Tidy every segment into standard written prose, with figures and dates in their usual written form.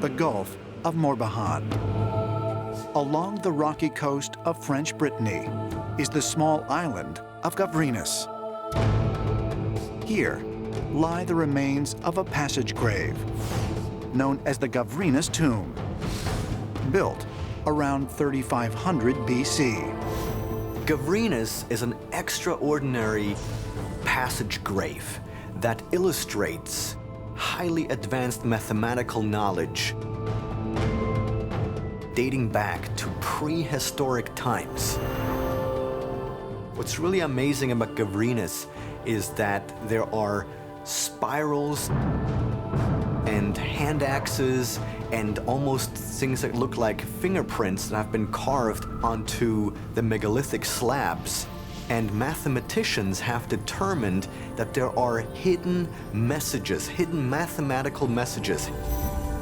the Gulf of Morbihan. Along the rocky coast of French Brittany is the small island of Gavrinus. Here lie the remains of a passage grave known as the Gavrinus tomb, built around 3500 BC. Gavrinus is an extraordinary passage grave that illustrates highly advanced mathematical knowledge dating back to prehistoric times. What's really amazing about Gavrinus is that there are spirals and hand axes and almost things that look like fingerprints that have been carved onto the megalithic slabs. And mathematicians have determined that there are hidden messages, hidden mathematical messages.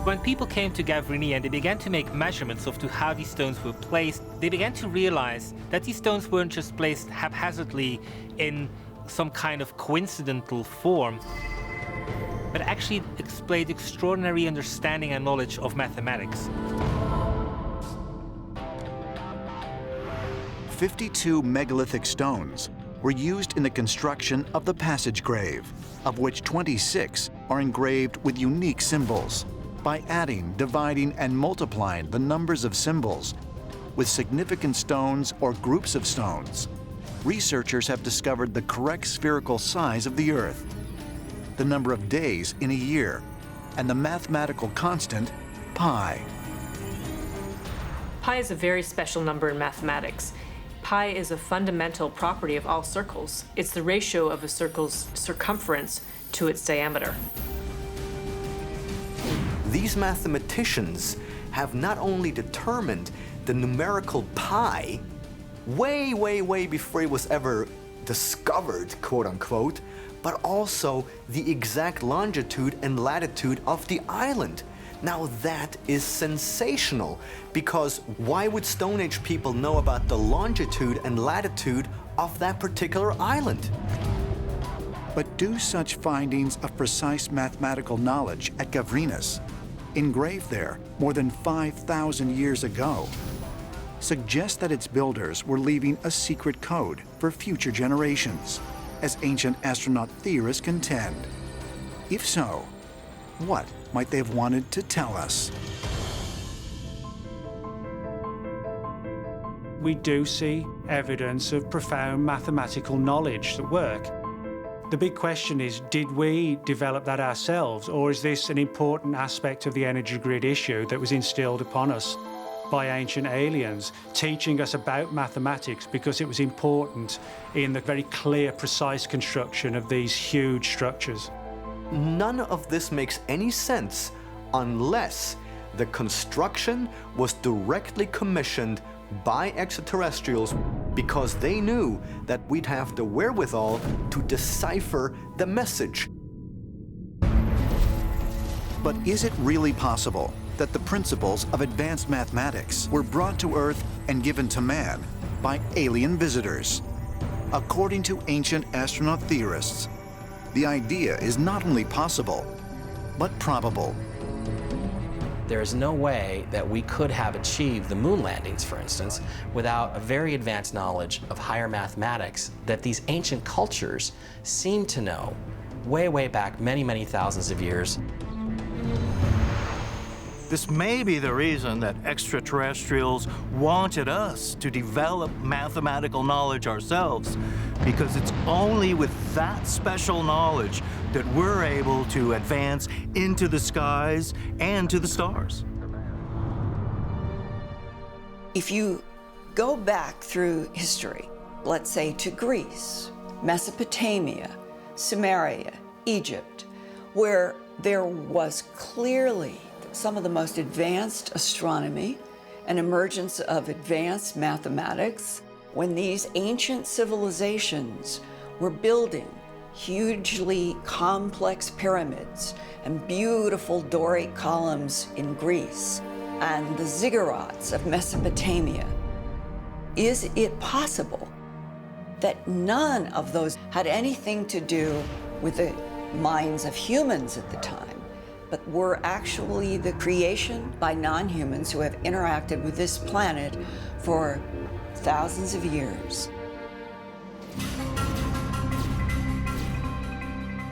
When people came to Gavrini and they began to make measurements of how these stones were placed, they began to realize that these stones weren't just placed haphazardly in some kind of coincidental form, but actually displayed extraordinary understanding and knowledge of mathematics. 52 megalithic stones were used in the construction of the passage grave, of which 26 are engraved with unique symbols. By adding, dividing, and multiplying the numbers of symbols with significant stones or groups of stones, researchers have discovered the correct spherical size of the Earth, the number of days in a year, and the mathematical constant pi. Pi is a very special number in mathematics. Pi is a fundamental property of all circles. It's the ratio of a circle's circumference to its diameter. These mathematicians have not only determined the numerical pi way, way, way before it was ever discovered, quote unquote, but also the exact longitude and latitude of the island. Now that is sensational, because why would Stone Age people know about the longitude and latitude of that particular island? But do such findings of precise mathematical knowledge at Gavrinus, engraved there more than 5,000 years ago, suggest that its builders were leaving a secret code for future generations, as ancient astronaut theorists contend? If so, what might they have wanted to tell us? We do see evidence of profound mathematical knowledge at work. The big question is, did we develop that ourselves, or is this an important aspect of the energy grid issue that was instilled upon us by ancient aliens, teaching us about mathematics because it was important in the very clear, precise construction of these huge structures? None of this makes any sense unless the construction was directly commissioned by extraterrestrials, because they knew that we'd have the wherewithal to decipher the message. But is it really possible that the principles of advanced mathematics were brought to Earth and given to man by alien visitors? According to ancient astronaut theorists, the idea is not only possible, but probable. There is no way that we could have achieved the moon landings, for instance, without a very advanced knowledge of higher mathematics that these ancient cultures seem to know way, way back many, many thousands of years. This may be the reason that extraterrestrials wanted us to develop mathematical knowledge ourselves, because it's only with that special knowledge that we're able to advance into the skies and to the stars. If you go back through history, let's say to Greece, Mesopotamia, Sumeria, Egypt, where there was clearly some of the most advanced astronomy and emergence of advanced mathematics, when these ancient civilizations were building hugely complex pyramids and beautiful Doric columns in Greece and the ziggurats of Mesopotamia, is it possible that none of those had anything to do with the minds of humans at the time, but were actually the creation by non-humans who have interacted with this planet for thousands of years.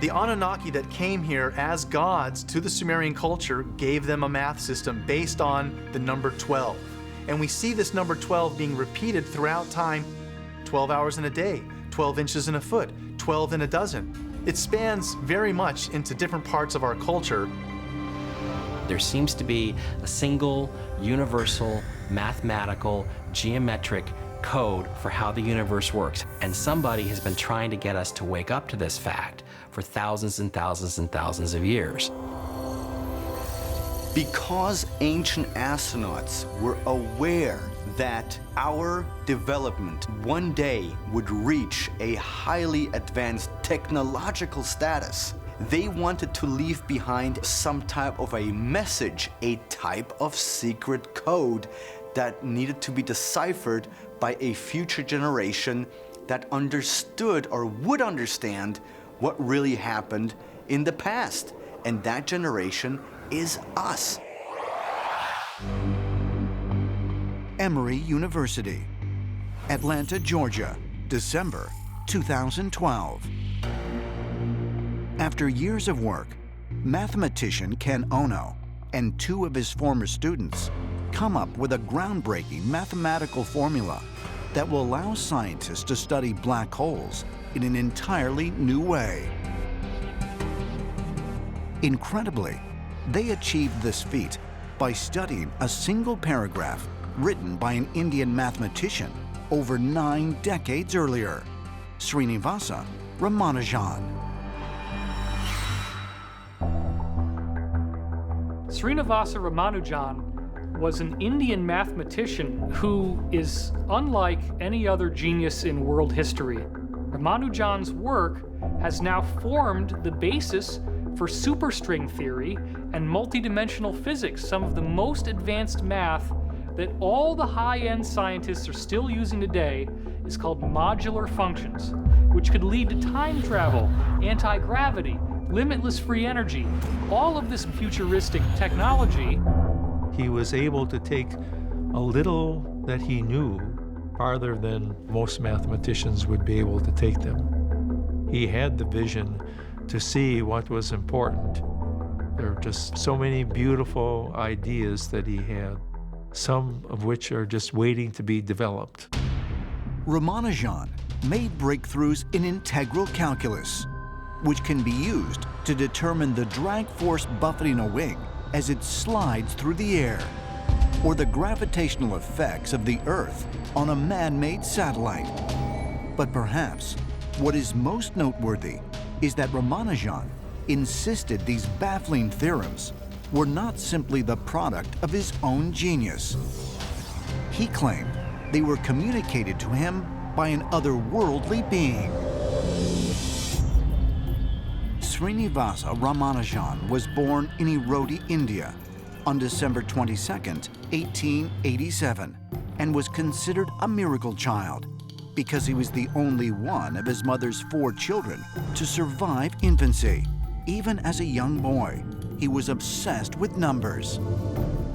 The Anunnaki that came here as gods to the Sumerian culture gave them a math system based on the number 12. And we see this number 12 being repeated throughout time. 12 hours in a day, 12 inches in a foot, 12 in a dozen. It spans very much into different parts of our culture. There seems to be a single, universal, mathematical, geometric code for how the universe works. And somebody has been trying to get us to wake up to this fact for thousands and thousands and thousands of years. Because ancient astronauts were aware that our development one day would reach a highly advanced technological status, they wanted to leave behind some type of a message, a type of secret code that needed to be deciphered by a future generation that understood or would understand what really happened in the past. And that generation is us. Emory University, Atlanta, Georgia, December 2012. After years of work, mathematician Ken Ono and two of his former students come up with a groundbreaking mathematical formula that will allow scientists to study black holes in an entirely new way. Incredibly, they achieved this feat by studying a single paragraph written by an Indian mathematician over 9 decades earlier, Srinivasa Ramanujan. Srinivasa Ramanujan was an Indian mathematician who is unlike any other genius in world history. Ramanujan's work has now formed the basis for superstring theory and multidimensional physics, some of the most advanced math that all the high-end scientists are still using today is called modular functions, which could lead to time travel, anti-gravity, limitless free energy, all of this futuristic technology. He was able to take a little that he knew farther than most mathematicians would be able to take them. He had the vision to see what was important. There are just so many beautiful ideas that he had, some of which are just waiting to be developed. Ramanujan made breakthroughs in integral calculus, which can be used to determine the drag force buffeting a wing as it slides through the air, or the gravitational effects of the Earth on a man-made satellite. But perhaps what is most noteworthy is that Ramanujan insisted these baffling theorems were not simply the product of his own genius. He claimed they were communicated to him by an otherworldly being. Srinivasa Ramanujan was born in Erode, India, on December 22, 1887, and was considered a miracle child because he was the only one of his mother's 4 children to survive infancy. Even as a young boy, he was obsessed with numbers.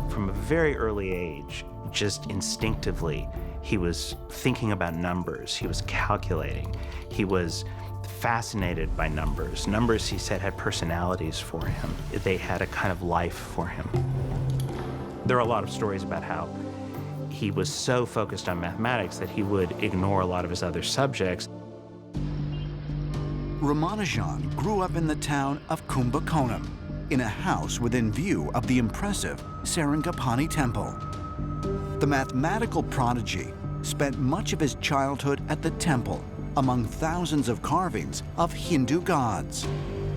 From a very early age, just instinctively, he was thinking about numbers. He was calculating. He was fascinated by numbers. Numbers, he said, had personalities for him. They had a kind of life for him. There are a lot of stories about how he was so focused on mathematics that he would ignore a lot of his other subjects. Ramanujan grew up in the town of Kumbakonam, in a house within view of the impressive Sarangapani Temple. The mathematical prodigy spent much of his childhood at the temple among thousands of carvings of Hindu gods.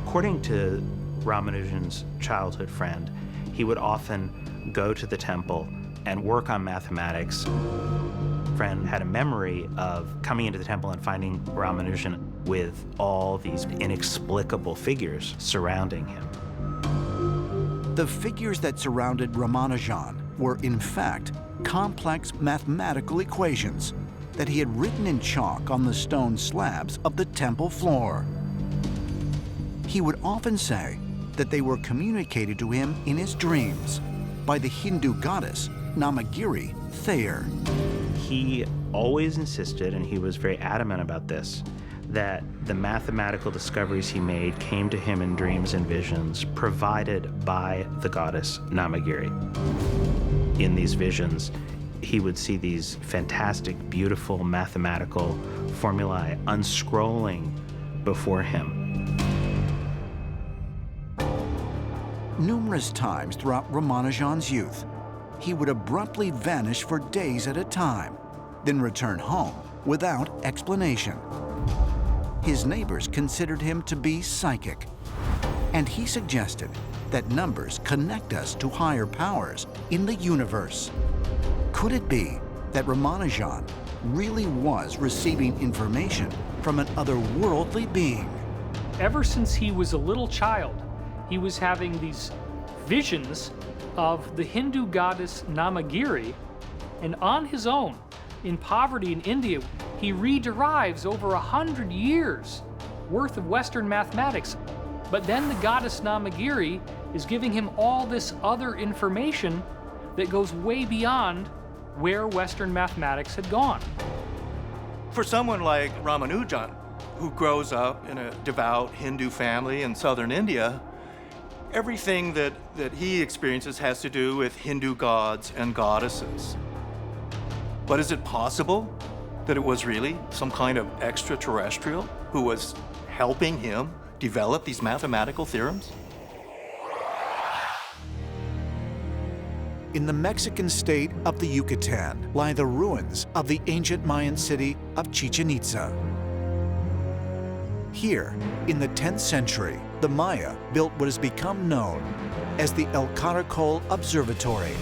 According to Ramanujan's childhood friend, he would often go to the temple and work on mathematics. Friend had a memory of coming into the temple and finding Ramanujan with all these inexplicable figures surrounding him. The figures that surrounded Ramanujan were, in fact, complex mathematical equations that he had written in chalk on the stone slabs of the temple floor. He would often say that they were communicated to him in his dreams by the Hindu goddess Namagiri Thayer. He always insisted, and he was very adamant about this, that the mathematical discoveries he made came to him in dreams and visions provided by the goddess Namagiri. In these visions, he would see these fantastic, beautiful mathematical formulae unscrolling before him. Numerous times throughout Ramanujan's youth, he would abruptly vanish for days at a time, then return home without explanation. His neighbors considered him to be psychic, and he suggested that numbers connect us to higher powers in the universe. Could it be that Ramanujan really was receiving information from an otherworldly being? Ever since he was a little child, he was having these visions of the Hindu goddess Namagiri, and on his own, in poverty in India, he rederives over 100 years worth of Western mathematics. But then the goddess Namagiri is giving him all this other information that goes way beyond where Western mathematics had gone. For someone like Ramanujan, who grows up in a devout Hindu family in southern India, everything that he experiences has to do with Hindu gods and goddesses. But is it possible that it was really some kind of extraterrestrial who was helping him develop these mathematical theorems? In the Mexican state of the Yucatan lie the ruins of the ancient Mayan city of Chichen Itza. Here, in the 10th century, the Maya built what has become known as the El Caracol Observatory.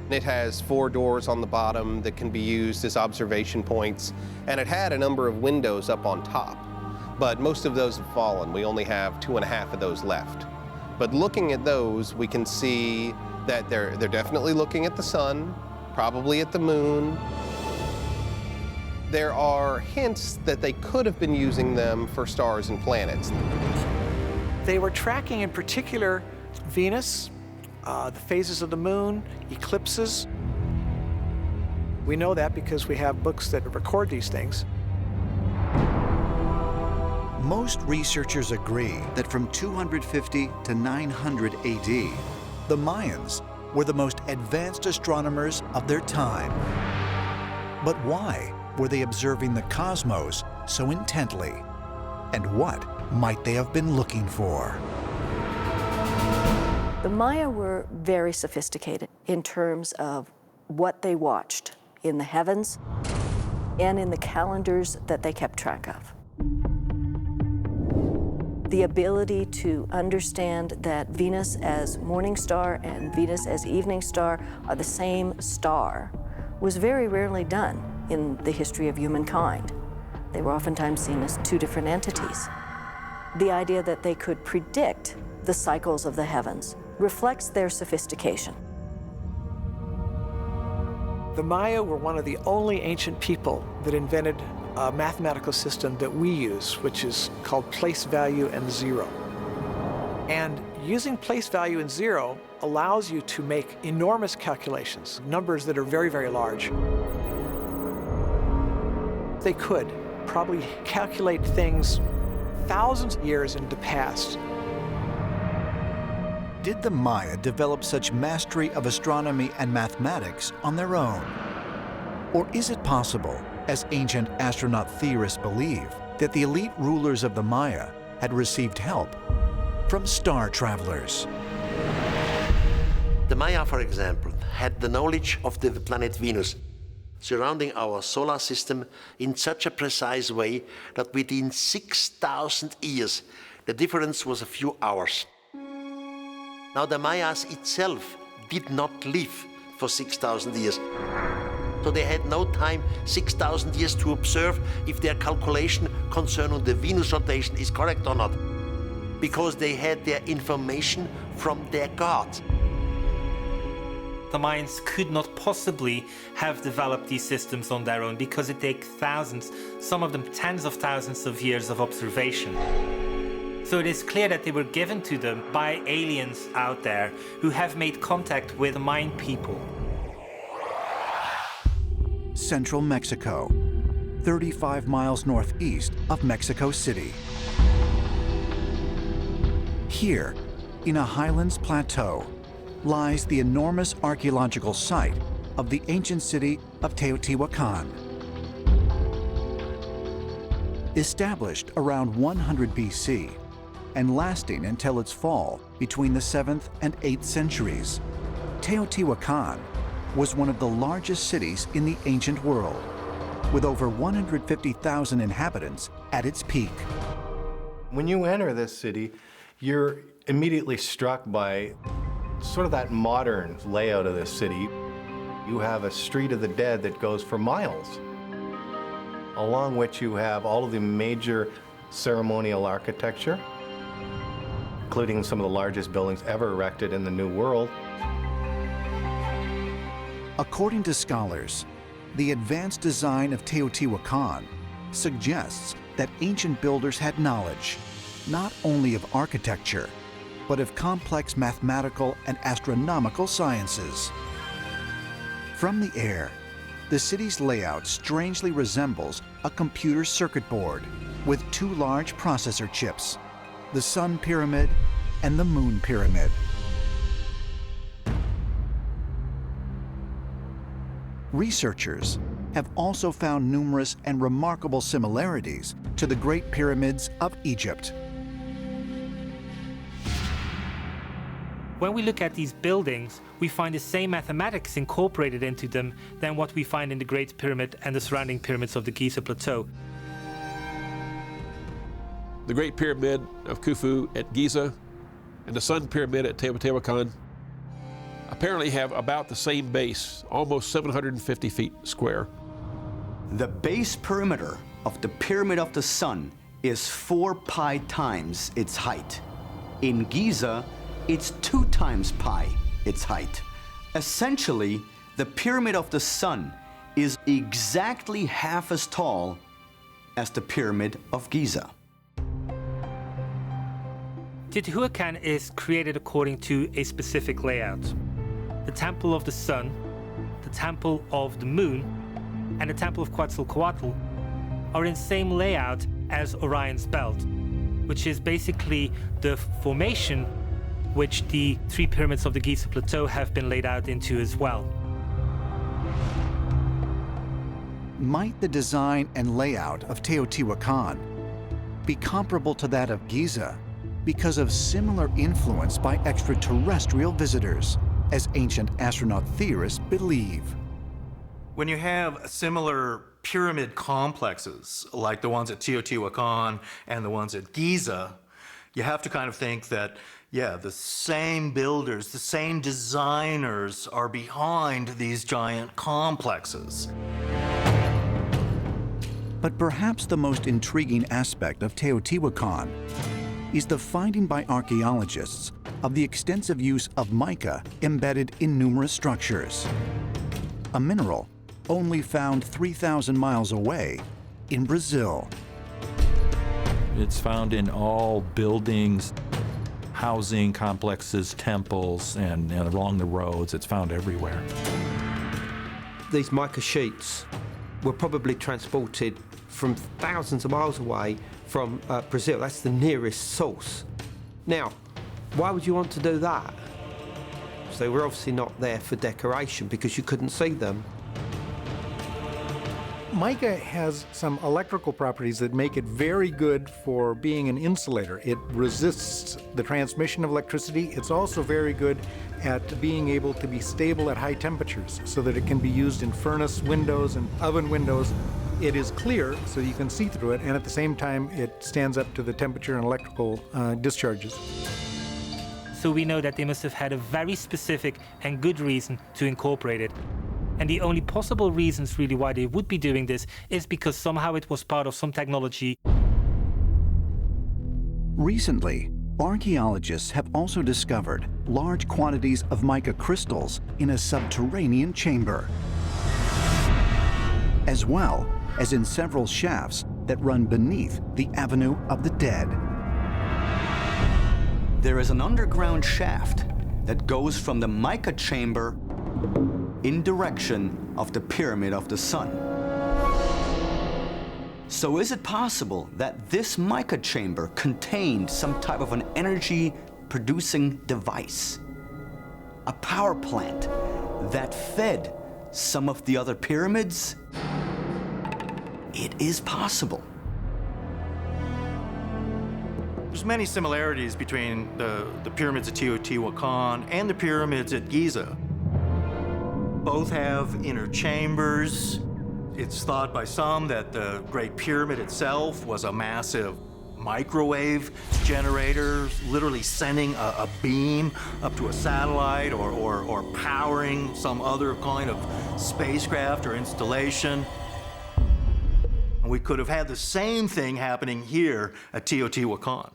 It has 4 doors on the bottom that can be used as observation points, and it had a number of windows up on top. But most of those have fallen. We only have 2.5 of those left. But looking at those, we can see that they're definitely looking at the sun, probably at the moon. There are hints that they could have been using them for stars and planets. They were tracking in particular Venus, the phases of the moon, eclipses. We know that because we have books that record these things. Most researchers agree that from 250 to 900 AD, the Mayans were the most advanced astronomers of their time. But why were they observing the cosmos so intently? And what might they have been looking for? The Maya were very sophisticated in terms of what they watched in the heavens and in the calendars that they kept track of. The ability to understand that Venus as morning star and Venus as evening star are the same star was very rarely done in the history of humankind. They were oftentimes seen as 2 different entities. The idea that they could predict the cycles of the heavens reflects their sophistication. The Maya were one of the only ancient people that invented a mathematical system that we use, which is called place value and zero. And using place value and zero allows you to make enormous calculations, numbers that are very, very large. They could probably calculate things thousands of years into the past. Did the Maya develop such mastery of astronomy and mathematics on their own? Or is it possible, as ancient astronaut theorists believe, that the elite rulers of the Maya had received help from star travelers? The Maya, for example, had the knowledge of the planet Venus surrounding our solar system in such a precise way that within 6,000 years, the difference was a few hours. Now, the Mayas itself did not live for 6,000 years. So they had no time, 6,000 years, to observe if their calculation concerning the Venus rotation is correct or not, because they had their information from their gods. The Mayans could not possibly have developed these systems on their own because it takes thousands, some of them tens of thousands of years of observation. So it is clear that they were given to them by aliens out there who have made contact with Mayan people. Central Mexico, 35 miles northeast of Mexico City. Here, in a highlands plateau, lies the enormous archaeological site of the ancient city of Teotihuacan. Established around 100 BC and lasting until its fall between the 7th and 8th centuries, Teotihuacan was one of the largest cities in the ancient world, with over 150,000 inhabitants at its peak. When you enter this city, you're immediately struck by sort of that modern layout of this city. You have a street of the dead that goes for miles, along which you have all of the major ceremonial architecture, including some of the largest buildings ever erected in the New World. According to scholars, the advanced design of Teotihuacan suggests that ancient builders had knowledge not only of architecture, but of complex mathematical and astronomical sciences. From the air, the city's layout strangely resembles a computer circuit board with two large processor chips, the Sun Pyramid and the Moon Pyramid. Researchers have also found numerous and remarkable similarities to the Great Pyramids of Egypt. When we look at these buildings, we find the same mathematics incorporated into them than what we find in the Great Pyramid and the surrounding pyramids of the Giza Plateau. The Great Pyramid of Khufu at Giza and the Sun Pyramid at Teotihuacan apparently have about the same base, almost 750 feet square. The base perimeter of the Pyramid of the Sun is 4 pi times its height. In Giza, it's 2 times pi its height. Essentially, the Pyramid of the Sun is exactly half as tall as the Pyramid of Giza. Teotihuacan is created according to a specific layout. The Temple of the Sun, the Temple of the Moon, and the Temple of Quetzalcoatl are in the same layout as Orion's Belt, which is basically the formation which the 3 pyramids of the Giza Plateau have been laid out into as well. Might the design and layout of Teotihuacan be comparable to that of Giza because of similar influence by extraterrestrial visitors, as ancient astronaut theorists believe? When you have similar pyramid complexes, like the ones at Teotihuacan and the ones at Giza, you have to kind of think that, yeah, the same builders, the same designers are behind these giant complexes. But perhaps the most intriguing aspect of Teotihuacan is the finding by archaeologists of the extensive use of mica embedded in numerous structures, a mineral only found 3,000 miles away in Brazil. It's found in all buildings, housing complexes, temples, and along the roads. It's found everywhere. These mica sheets were probably transported from thousands of miles away from Brazil. That's the nearest source. Now, why would you want to do that? So they were obviously not there for decoration because you couldn't see them. Mica has some electrical properties that make it very good for being an insulator. It resists the transmission of electricity. It's also very good at being able to be stable at high temperatures so that it can be used in furnace windows and oven windows. It is clear, so you can see through it, and at the same time, it stands up to the temperature and electrical discharges. So we know that they must have had a very specific and good reason to incorporate it. And the only possible reasons really why they would be doing this is because somehow it was part of some technology. Recently, archaeologists have also discovered large quantities of mica crystals in a subterranean chamber, as well as in several shafts that run beneath the Avenue of the Dead. There is an underground shaft that goes from the mica chamber in direction of the Pyramid of the Sun. So is it possible that this mica chamber contained some type of an energy-producing device? A power plant that fed some of the other pyramids? It is possible. There's many similarities between the pyramids at Teotihuacan and the pyramids at Giza. Both have inner chambers. It's thought by some that the Great Pyramid itself was a massive microwave generator, literally sending a beam up to a satellite or powering some other kind of spacecraft or installation. And we could have had the same thing happening here at Teotihuacan.